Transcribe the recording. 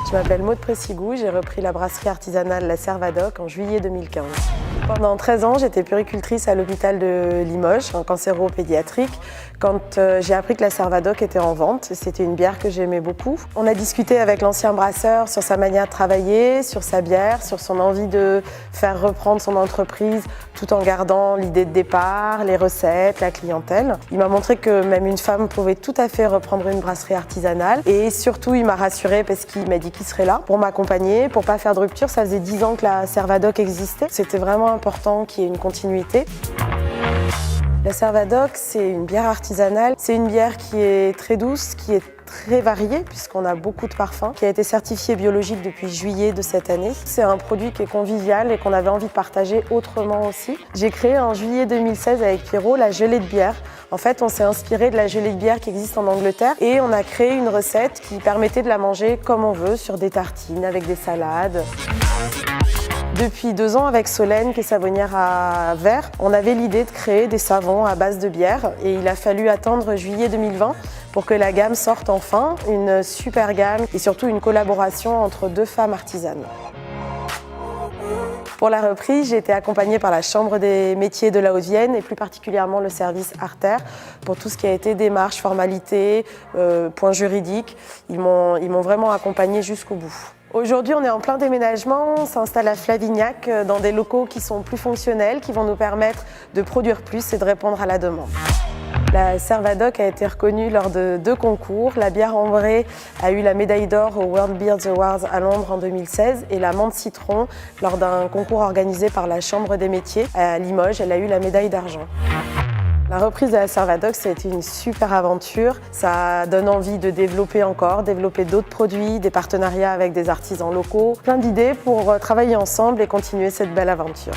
Je m'appelle Maude Pressigou, j'ai repris la brasserie artisanale La Servadoc en juillet 2015. Pendant 13 ans, j'étais puéricultrice à l'hôpital de Limoges, en cancéro-pédiatrique, quand j'ai appris que la Servadoc était en vente. C'était une bière que j'aimais beaucoup. On a discuté avec l'ancien brasseur sur sa manière de travailler, sur sa bière, sur son envie de faire reprendre son entreprise tout en gardant l'idée de départ, les recettes, la clientèle. Il m'a montré que même une femme pouvait tout à fait reprendre une brasserie artisanale et surtout il m'a rassurée parce qu'il m'a dit qu'il serait là pour m'accompagner, pour pas faire de rupture. Ça faisait 10 ans que la Servadoc existait. C'était vraiment important qu'il y ait une continuité. La Servadoc, c'est une bière artisanale. C'est une bière qui est très douce, qui est très variée puisqu'on a beaucoup de parfums, qui a été certifiée biologique depuis juillet de cette année. C'est un produit qui est convivial et qu'on avait envie de partager autrement aussi. J'ai créé en juillet 2016 avec Pierrot la gelée de bière. En fait, on s'est inspiré de la gelée de bière qui existe en Angleterre et on a créé une recette qui permettait de la manger comme on veut, sur des tartines, avec des salades. Depuis 2 ans, avec Solène, qui est savonnière à Vers, on avait l'idée de créer des savons à base de bière et il a fallu attendre juillet 2020 pour que la gamme sorte enfin, une super gamme et surtout une collaboration entre 2 femmes artisanes. Pour la reprise, j'ai été accompagnée par la Chambre des métiers de la Haute-Vienne et plus particulièrement le service Artère pour tout ce qui a été démarches, formalités, points juridiques. Ils m'ont vraiment accompagnée jusqu'au bout. Aujourd'hui, on est en plein déménagement, on s'installe à Flavignac dans des locaux qui sont plus fonctionnels, qui vont nous permettre de produire plus et de répondre à la demande. La Servadoc a été reconnue lors de 2 concours. La bière ambrée a eu la médaille d'or au World Beers Awards à Londres en 2016 et la menthe citron lors d'un concours organisé par la Chambre des métiers à Limoges. Elle a eu la médaille d'argent. La reprise de la Servadoc, ça a été une super aventure. Ça donne envie de développer d'autres produits, des partenariats avec des artisans locaux. Plein d'idées pour travailler ensemble et continuer cette belle aventure.